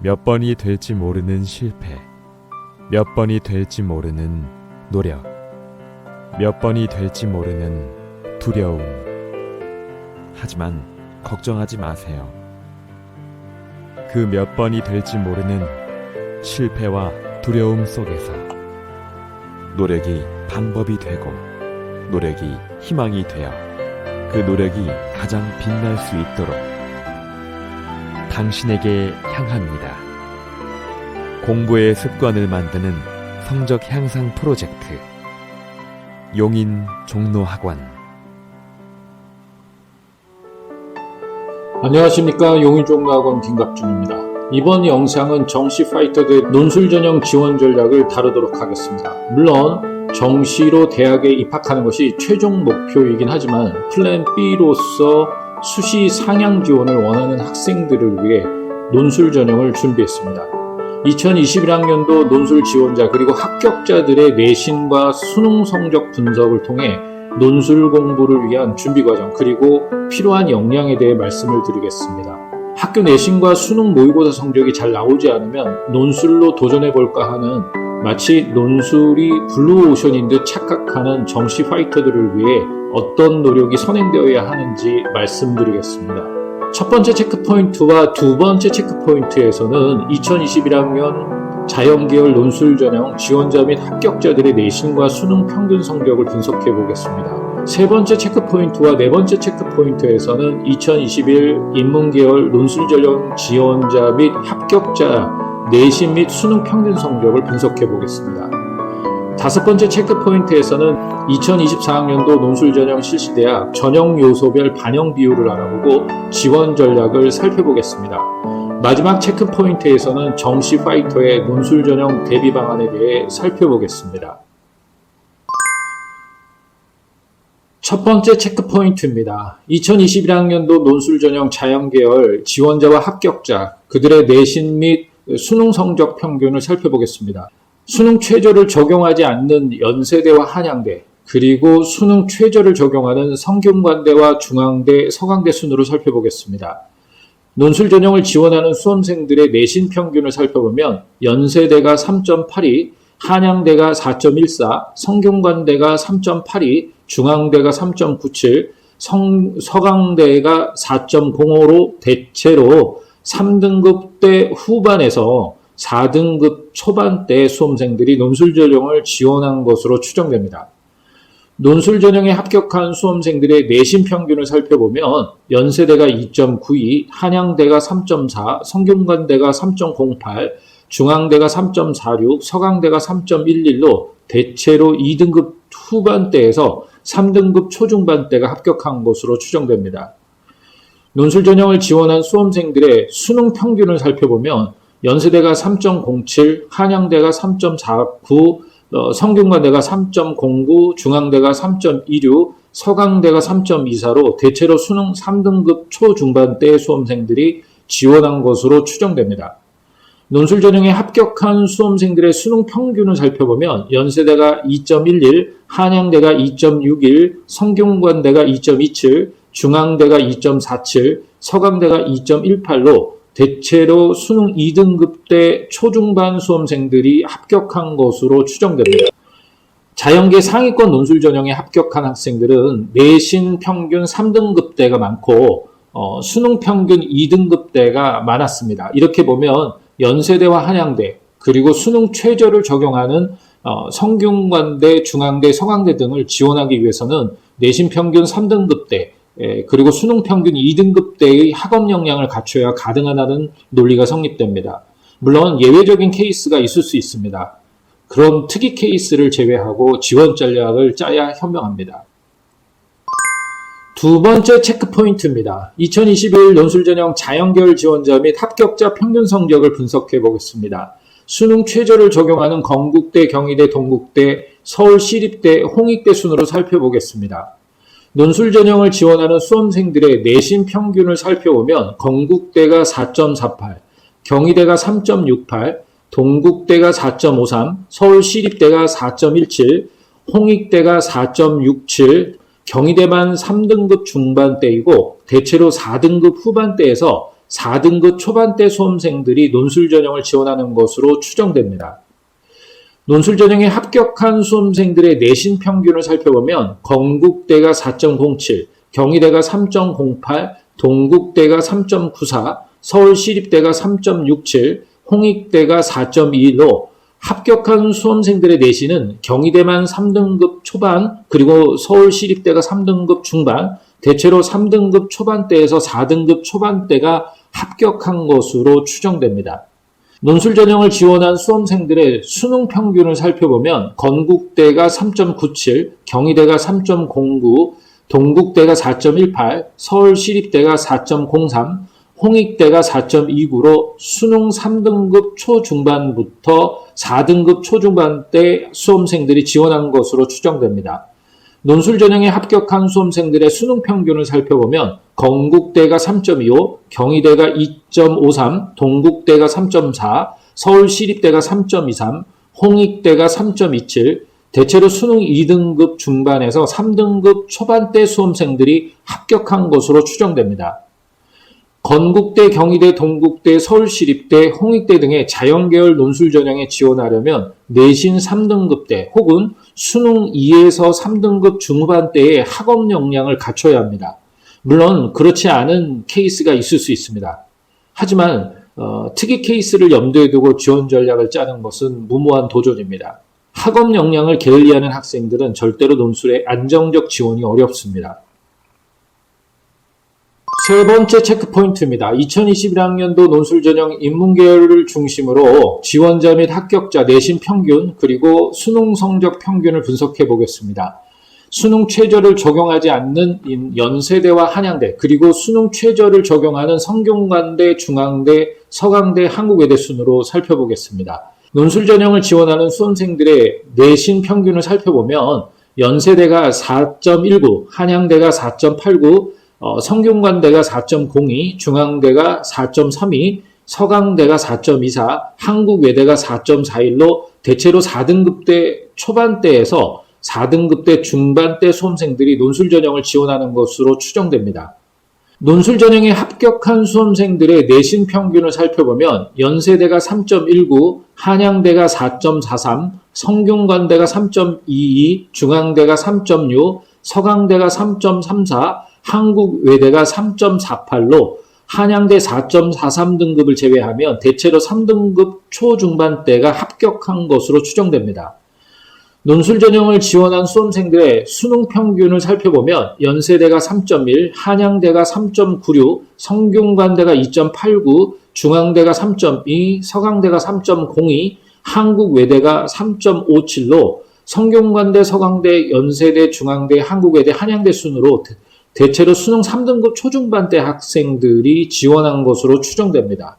몇 번이 될지 모르는 실패, 몇 번이 될지 모르는 노력, 몇 번이 될지 모르는 두려움. 하지만 걱정하지 마세요. 그 몇 번이 될지 모르는 실패와 두려움 속에서 노력이 방법이 되고 노력이 희망이 되어 그 노력이 가장 빛날 수 있도록 당신에게 향합니다. 공부의 습관을 만드는 성적 향상 프로젝트 용인 종로학원. 안녕하십니까. 용인 종로학원 김갑준입니다. 이번 영상은 정시 파이터대 논술 전형 지원 전략을 다루도록 하겠습니다. 물론 정시로 대학에 입학하는 것이 최종 목표이긴 하지만 플랜 B로서 수시 상향 지원을 원하는 학생들을 위해 논술 전형을 준비했습니다. 2021학년도 논술 지원자 그리고 합격자들의 내신과 수능 성적 분석을 통해 논술 공부를 위한 준비 과정 그리고 필요한 역량에 대해 말씀을 드리겠습니다. 학교 내신과 수능 모의고사 성적이 잘 나오지 않으면 논술로 도전해볼까 하는 마치 논술이 블루오션인 듯 착각하는 정시 파이터들을 위해 어떤 노력이 선행되어야 하는지 말씀드리겠습니다. 첫 번째 체크포인트와 두 번째 체크포인트에서는 2021학년 자연계열 논술 전형 지원자 및 합격자들의 내신과 수능 평균 성적을 분석해 보겠습니다. 세 번째 체크포인트와 네 번째 체크포인트에서는 2021 인문계열 논술 전형 지원자 및 합격자 내신 및 수능 평균 성적을 분석해 보겠습니다. 다섯 번째 체크포인트에서는 2024학년도 논술 전형 실시대학 전형 요소별 반영 비율을 알아보고 지원 전략을 살펴보겠습니다. 마지막 체크포인트에서는 정시 파이터의 논술 전형 대비 방안에 대해 살펴보겠습니다. 첫 번째 체크포인트입니다. 2021학년도 논술 전형 자연계열 지원자와 합격자, 그들의 내신 및 수능 성적 평균을 살펴보겠습니다. 수능 최저를 적용하지 않는 연세대와 한양대, 그리고 수능 최저를 적용하는 성균관대와 중앙대, 서강대 순으로 살펴보겠습니다. 논술 전형을 지원하는 수험생들의 내신 평균을 살펴보면 연세대가 3.82, 한양대가 4.14, 성균관대가 3.82, 중앙대가 3.97, 서강대가 4.05로 대체로 3등급대 후반에서 4등급 초반대 수험생들이 논술 전형을 지원한 것으로 추정됩니다. 논술 전형에 합격한 수험생들의 내신 평균을 살펴보면 연세대가 2.92, 한양대가 3.4, 성균관대가 3.08, 중앙대가 3.46, 서강대가 3.11로 대체로 2등급 후반대에서 3등급 초중반대가 합격한 것으로 추정됩니다. 논술 전형을 지원한 수험생들의 수능 평균을 살펴보면 연세대가 3.07, 한양대가 3.49, 성균관대가 3.09, 중앙대가 3.26, 서강대가 3.24로 대체로 수능 3등급 초중반대 수험생들이 지원한 것으로 추정됩니다. 논술 전형에 합격한 수험생들의 수능 평균을 살펴보면 연세대가 2.11, 한양대가 2.61, 성균관대가 2.27, 중앙대가 2.47, 서강대가 2.18로 대체로 수능 2등급대 초중반 수험생들이 합격한 것으로 추정됩니다. 자연계 상위권 논술 전형에 합격한 학생들은 내신 평균 3등급대가 많고 수능 평균 2등급대가 많았습니다. 이렇게 보면 연세대와 한양대 그리고 수능 최저를 적용하는 성균관대, 중앙대, 서강대 등을 지원하기 위해서는 내신 평균 3등급대 그리고 수능 평균 2등급대의 학업 역량을 갖춰야 가능하다는 논리가 성립됩니다. 물론 예외적인 케이스가 있을 수 있습니다. 그런 특이 케이스를 제외하고 지원 전략을 짜야 현명합니다. 두 번째 체크포인트입니다. 2021 논술 전형 자연계열 지원자 및 합격자 평균 성적을 분석해 보겠습니다. 수능 최저를 적용하는 건국대, 경희대, 동국대, 서울시립대, 홍익대 순으로 살펴보겠습니다. 논술 전형을 지원하는 수험생들의 내신 평균을 살펴보면 건국대가 4.48, 경희대가 3.68, 동국대가 4.53, 서울시립대가 4.17, 홍익대가 4.67, 경희대만 3등급 중반대이고 대체로 4등급 후반대에서 4등급 초반대 수험생들이 논술 전형을 지원하는 것으로 추정됩니다. 논술 전형에 합격한 수험생들의 내신 평균을 살펴보면 건국대가 4.07, 경희대가 3.08, 동국대가 3.94, 서울시립대가 3.67, 홍익대가 4.21로 합격한 수험생들의 내신은 경희대만 3등급 초반, 그리고 서울시립대가 3등급 중반, 대체로 3등급 초반대에서 4등급 초반대가 합격한 것으로 추정됩니다. 논술 전형을 지원한 수험생들의 수능 평균을 살펴보면 건국대가 3.97, 경희대가 3.09, 동국대가 4.18, 서울시립대가 4.03, 홍익대가 4.29로 수능 3등급 초중반부터 4등급 초중반대 수험생들이 지원한 것으로 추정됩니다. 논술 전형에 합격한 수험생들의 수능 평균을 살펴보면 건국대가 3.25, 경희대가 2.53, 동국대가 3.4, 서울시립대가 3.23, 홍익대가 3.27, 대체로 수능 2등급 중반에서 3등급 초반대 수험생들이 합격한 것으로 추정됩니다. 건국대, 경희대, 동국대, 서울시립대, 홍익대 등의 자연계열 논술 전형에 지원하려면 내신 3등급대 혹은 수능 2에서 3등급 중후반대의 학업 역량을 갖춰야 합니다. 물론 그렇지 않은 케이스가 있을 수 있습니다. 하지만 특이 케이스를 염두에 두고 지원 전략을 짜는 것은 무모한 도전입니다. 학업 역량을 게을리하는 학생들은 절대로 논술에 안정적 지원이 어렵습니다. 세 번째 체크포인트입니다. 2021학년도 논술 전형 인문계열을 중심으로 지원자 및 합격자 내신 평균 그리고 수능 성적 평균을 분석해 보겠습니다. 수능 최저를 적용하지 않는 연세대와 한양대 그리고 수능 최저를 적용하는 성균관대, 중앙대, 서강대, 한국외대 순으로 살펴보겠습니다. 논술 전형을 지원하는 수험생들의 내신 평균을 살펴보면 연세대가 4.19, 한양대가 4.89, 성균관대가 4.02, 중앙대가 4.32, 서강대가 4.24, 한국외대가 4.41로 대체로 4등급대 초반대에서 4등급대 중반대 수험생들이 논술 전형을 지원하는 것으로 추정됩니다. 논술 전형에 합격한 수험생들의 내신 평균을 살펴보면 연세대가 3.19, 한양대가 4.43, 성균관대가 3.22, 중앙대가 3.6, 서강대가 3.34, 한국외대가 3.48로 한양대 4.43등급을 제외하면 대체로 3등급 초중반대가 합격한 것으로 추정됩니다. 논술 전형을 지원한 수험생들의 수능 평균을 살펴보면 연세대가 3.1, 한양대가 3.96, 성균관대가 2.89, 중앙대가 3.2, 서강대가 3.02, 한국외대가 3.57로 성균관대, 서강대, 연세대, 중앙대, 한국외대, 한양대 순으로 대체로 수능 3등급 초중반대 학생들이 지원한 것으로 추정됩니다.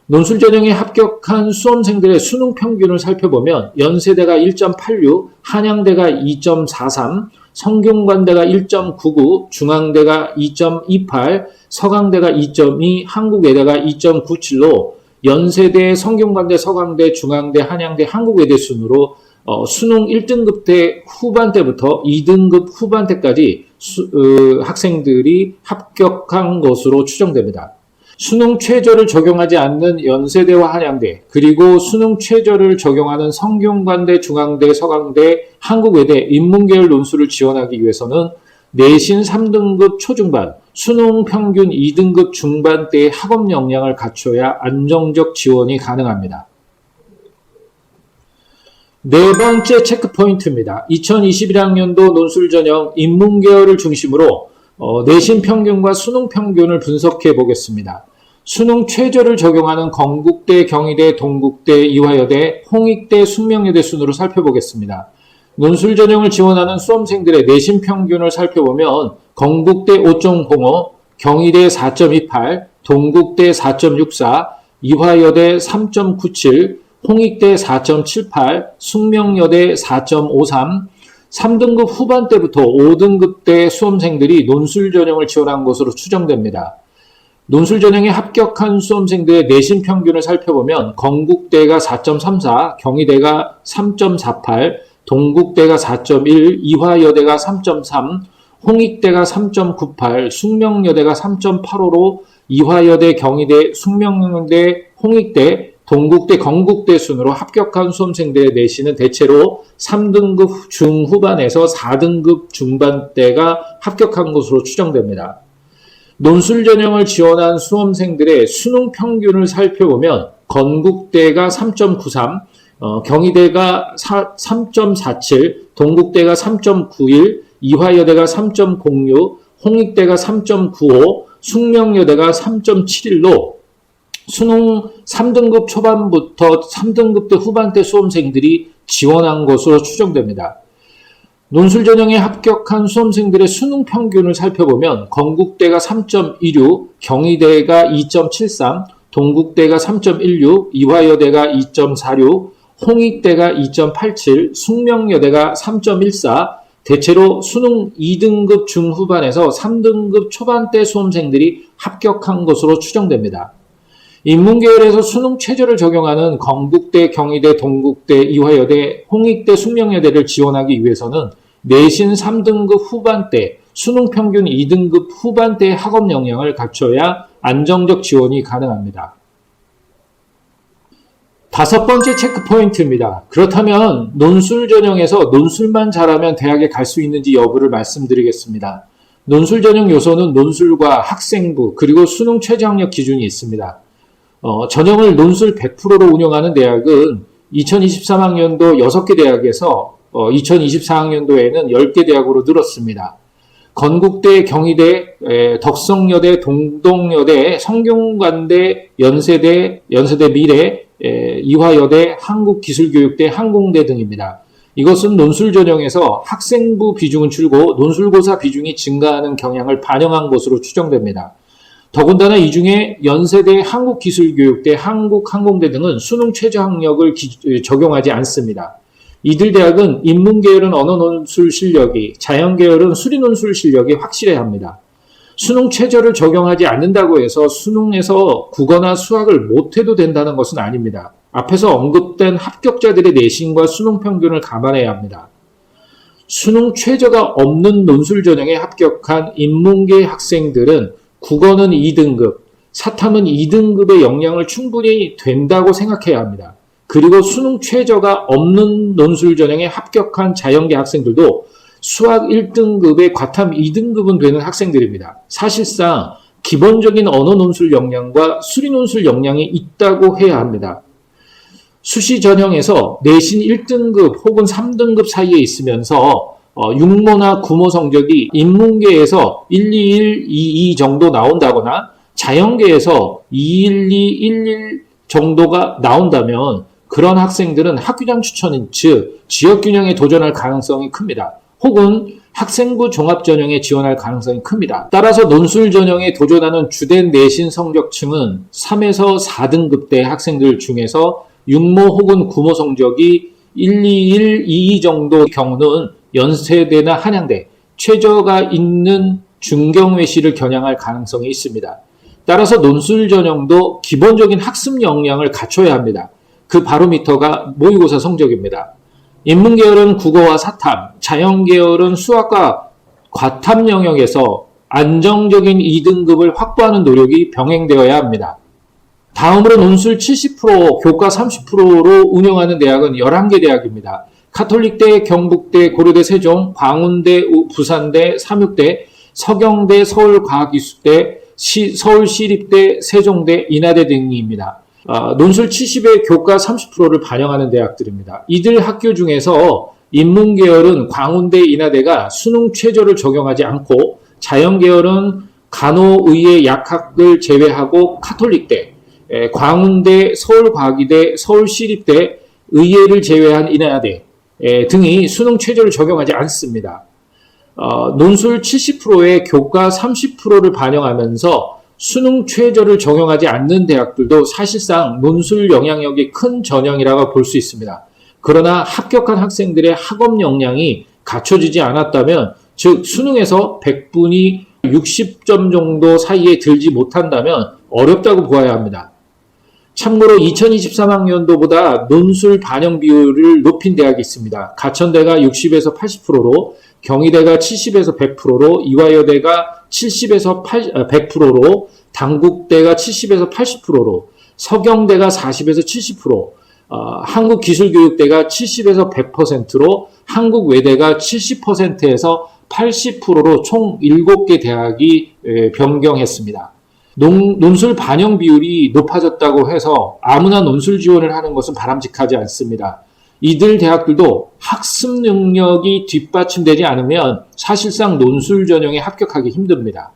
논술 전형에 합격한 수험생들의 수능 평균을 살펴보면 연세대가 1.86, 한양대가 2.43, 성균관대가 1.99, 중앙대가 2.28, 서강대가 2.2, 한국외대가 2.97로 연세대, 성균관대, 서강대, 중앙대, 한양대, 한국외대 순으로 수능 1등급대 후반대부터 2등급 후반대까지 학생들이 합격한 것으로 추정됩니다. 수능 최저를 적용하지 않는 연세대와 한양대, 그리고 수능 최저를 적용하는 성균관대, 중앙대, 서강대, 한국외대 인문계열 논술을 지원하기 위해서는 내신 3등급 초중반, 수능 평균 2등급 중반대의 학업 역량을 갖춰야 안정적 지원이 가능합니다. 네 번째 체크포인트입니다. 2021학년도 논술 전형 인문계열을 중심으로 내신 평균과 수능 평균을 분석해 보겠습니다. 수능 최저를 적용하는 건국대, 경희대, 동국대, 이화여대, 홍익대, 숙명여대 순으로 살펴보겠습니다. 논술 전형을 지원하는 수험생들의 내신 평균을 살펴보면 건국대 5.05, 경희대 4.28, 동국대 4.64, 이화여대 3.97, 홍익대 4.78, 숙명여대 4.53, 3등급 후반대부터 5등급대 수험생들이 논술 전형을 지원한 것으로 추정됩니다. 논술 전형에 합격한 수험생들의 내신 평균을 살펴보면 건국대가 4.34, 경희대가 3.48, 동국대가 4.1, 이화여대가 3.3, 홍익대가 3.98, 숙명여대가 3.85로 이화여대, 경희대, 숙명여대, 홍익대, 동국대, 건국대 순으로 합격한 수험생들의 내신은 대체로 3등급 중후반에서 4등급 중반대가 합격한 것으로 추정됩니다. 논술 전형을 지원한 수험생들의 수능 평균을 살펴보면 건국대가 3.93, 경희대가 3.47, 동국대가 3.91, 이화여대가 3.06, 홍익대가 3.95, 숙명여대가 3.71로 수능 3등급 초반부터 3등급대 후반대 수험생들이 지원한 것으로 추정됩니다. 논술 전형에 합격한 수험생들의 수능 평균을 살펴보면 건국대가 3.16, 경희대가 2.73, 동국대가 3.16, 이화여대가 2.46, 홍익대가 2.87, 숙명여대가 3.14, 대체로 수능 2등급 중후반에서 3등급 초반대 수험생들이 합격한 것으로 추정됩니다. 인문계열에서 수능 최저를 적용하는 건국대, 경희대, 동국대, 이화여대, 홍익대, 숙명여대를 지원하기 위해서는 내신 3등급 후반대, 수능 평균 2등급 후반대의 학업 역량을 갖춰야 안정적 지원이 가능합니다. 다섯 번째 체크 포인트입니다. 그렇다면 논술 전형에서 논술만 잘하면 대학에 갈 수 있는지 여부를 말씀드리겠습니다. 논술 전형 요소는 논술과 학생부 그리고 수능 최저 학력 기준이 있습니다. 전형을 논술 100%로 운영하는 대학은 2023학년도 6개 대학에서 2024학년도에는 10개 대학으로 늘었습니다. 건국대, 경희대, 덕성여대, 동동여대, 성균관대, 연세대 미래, 이화여대, 한국기술교육대, 항공대 등입니다. 이것은 논술 전형에서 학생부 비중은 줄고 논술고사 비중이 증가하는 경향을 반영한 것으로 추정됩니다. 더군다나 이 중에 연세대, 한국기술교육대, 한국항공대 등은 수능 최저 학력을 적용하지 않습니다. 이들 대학은 인문계열은 언어논술 실력이, 자연계열은 수리논술 실력이 확실해야 합니다. 수능 최저를 적용하지 않는다고 해서 수능에서 국어나 수학을 못해도 된다는 것은 아닙니다. 앞에서 언급된 합격자들의 내신과 수능 평균을 감안해야 합니다. 수능 최저가 없는 논술 전형에 합격한 인문계 학생들은 국어는 2등급, 사탐은 2등급의 역량을 충분히 된다고 생각해야 합니다. 그리고 수능 최저가 없는 논술 전형에 합격한 자연계 학생들도 수학 1등급에 과탐 2등급은 되는 학생들입니다. 사실상 기본적인 언어 논술 역량과 수리 논술 역량이 있다고 해야 합니다. 수시 전형에서 내신 1등급 혹은 3등급 사이에 있으면서 육모나 구모 성적이 인문계에서 121, 22 정도 나온다거나 자연계에서 212, 11 정도가 나온다면 그런 학생들은 학교장 추천인 즉 지역균형에 도전할 가능성이 큽니다. 혹은 학생부 종합전형에 지원할 가능성이 큽니다. 따라서 논술 전형에 도전하는 주된 내신 성적층은 3에서 4등급대 학생들 중에서 육모 혹은 구모 성적이 121, 22 정도 경우는 연세대나 한양대, 최저가 있는 중경외시를 겨냥할 가능성이 있습니다. 따라서 논술 전형도 기본적인 학습 역량을 갖춰야 합니다. 그 바로미터가 모의고사 성적입니다. 인문계열은 국어와 사탐, 자연계열은 수학과 과탐 영역에서 안정적인 2등급을 확보하는 노력이 병행되어야 합니다. 다음으로 논술 70%, 교과 30%로 운영하는 대학은 11개 대학입니다. 카톨릭대, 경북대, 고려대 세종, 광운대, 부산대, 삼육대, 서경대, 서울과학기술대, 서울시립대, 세종대, 인하대 등입니다. 논술 70의 교과 30%를 반영하는 대학들입니다. 이들 학교 중에서 인문계열은 광운대, 인하대가 수능 최저를 적용하지 않고 자연계열은 간호의의 약학을 제외하고 카톨릭대, 광운대, 서울과기대, 서울시립대, 의예를 제외한 인하대 등이 수능 최저를 적용하지 않습니다. 논술 70%의 교과 30%를 반영하면서 수능 최저를 적용하지 않는 대학들도 사실상 논술 영향력이 큰 전형이라고 볼 수 있습니다. 그러나 합격한 학생들의 학업 역량이 갖춰지지 않았다면, 즉 수능에서 100분이 60점 정도 사이에 들지 못한다면 어렵다고 보아야 합니다. 참고로 2023학년도보다 논술 반영 비율을 높인 대학이 있습니다. 가천대가 60에서 80%로 경희대가 70에서 100%로, 이화여대가 70에서 100%로, 당국대가 70에서 80%로, 서경대가 40에서 70%, 한국기술교육대가 70에서 100%로, 한국외대가 70%에서 80%로 총 7개 대학이 변경했습니다. 논술 반영 비율이 높아졌다고 해서 아무나 논술 지원을 하는 것은 바람직하지 않습니다. 이들 대학들도 학습 능력이 뒷받침되지 않으면 사실상 논술 전형에 합격하기 힘듭니다.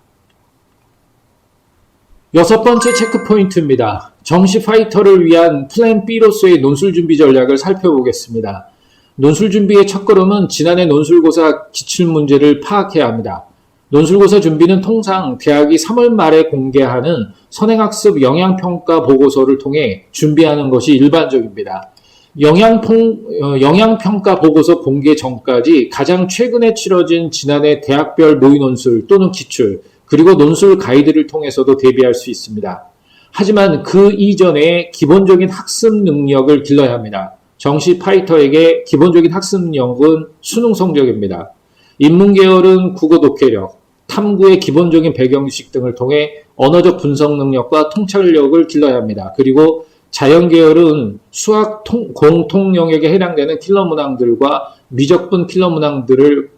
6번째 체크 포인트입니다. 정시 파이터를 위한 플랜 B로서의 논술 준비 전략을 살펴보겠습니다. 논술 준비의 첫걸음은 지난해 논술고사 기출문제를 파악해야 합니다. 논술고사 준비는 통상 대학이 3월 말에 공개하는 선행학습 영향평가 보고서를 통해 준비하는 것이 일반적입니다. 영향평가 보고서 공개 전까지 가장 최근에 치러진 지난해 대학별 모의논술 또는 기출, 그리고 논술 가이드를 통해서도 대비할 수 있습니다. 하지만 그 이전에 기본적인 학습 능력을 길러야 합니다. 정시 파이터에게 기본적인 학습 능력은 수능 성적입니다. 인문계열은 국어 독해력, 탐구의 기본적인 배경지식 등을 통해 언어적 분석 능력과 통찰력을 길러야 합니다. 그리고 자연계열은 수학 공통 영역에 해당되는 킬러 문항들과 미적분 킬러 문항들을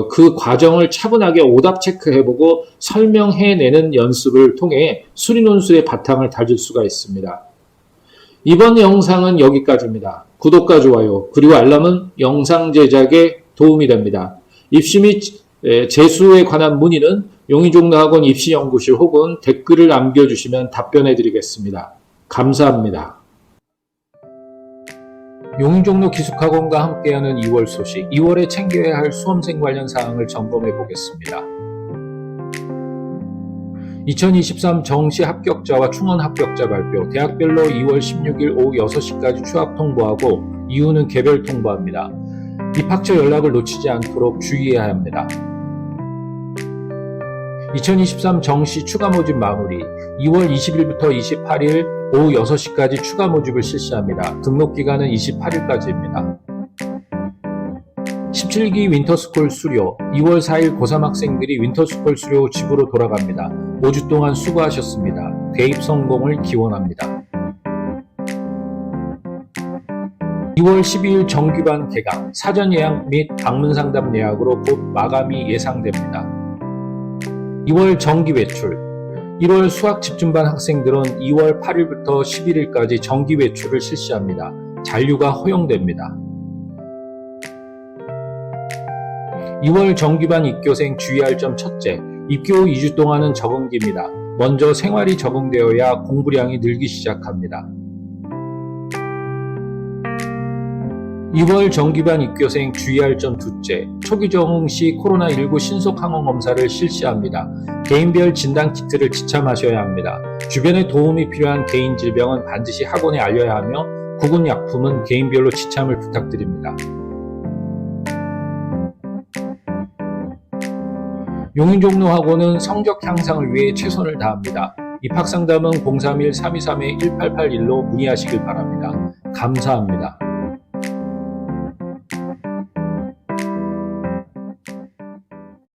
그 과정을 차분하게 오답 체크해보고 설명해내는 연습을 통해 수리논술의 바탕을 다질 수가 있습니다. 이번 영상은 여기까지입니다. 구독과 좋아요 그리고 알람은 영상 제작에 도움이 됩니다. 입시 및 재수에 관한 문의는 용인종로학원 입시연구실 혹은 댓글을 남겨주시면 답변해 드리겠습니다. 감사합니다. 용인종로 기숙학원과 함께하는 2월 소식, 2월에 챙겨야 할 수험생 관련 사항을 점검해 보겠습니다. 2023 정시 합격자와 충원 합격자 발표, 대학별로 2월 16일 오후 6시까지 추합 통보하고 이후는 개별 통보합니다. 입학처 연락을 놓치지 않도록 주의해야 합니다. 2023 정시 추가 모집 마무리, 2월 20일부터 28일 오후 6시까지 추가 모집을 실시합니다. 등록 기간은 28일까지입니다. 17기 윈터스쿨 수료, 2월 4일 고3 학생들이 윈터스쿨 수료 후 집으로 돌아갑니다. 5주 동안 수고하셨습니다. 대입 성공을 기원합니다. 2월 12일 정규반 개강, 사전 예약 및 방문 상담 예약으로 곧 마감이 예상됩니다. 2월 정기 외출, 1월 수학 집중반 학생들은 2월 8일부터 11일까지 정기 외출을 실시합니다. 잔류가 허용됩니다. 2월 정규반 입교생 주의할 점 첫째, 입교 후 2주 동안은 적응기입니다. 먼저 생활이 적응되어야 공부량이 늘기 시작합니다. 2월 정기반 입교생 주의할 점 둘째, 초기 적응 시 코로나19 신속 항원 검사를 실시합니다. 개인별 진단 키트를 지참하셔야 합니다. 주변에 도움이 필요한 개인 질병은 반드시 학원에 알려야 하며 구급 약품은 개인별로 지참을 부탁드립니다. 용인종로학원은 성적 향상을 위해 최선을 다합니다. 입학상담은 031-323-1881로 문의하시길 바랍니다. 감사합니다.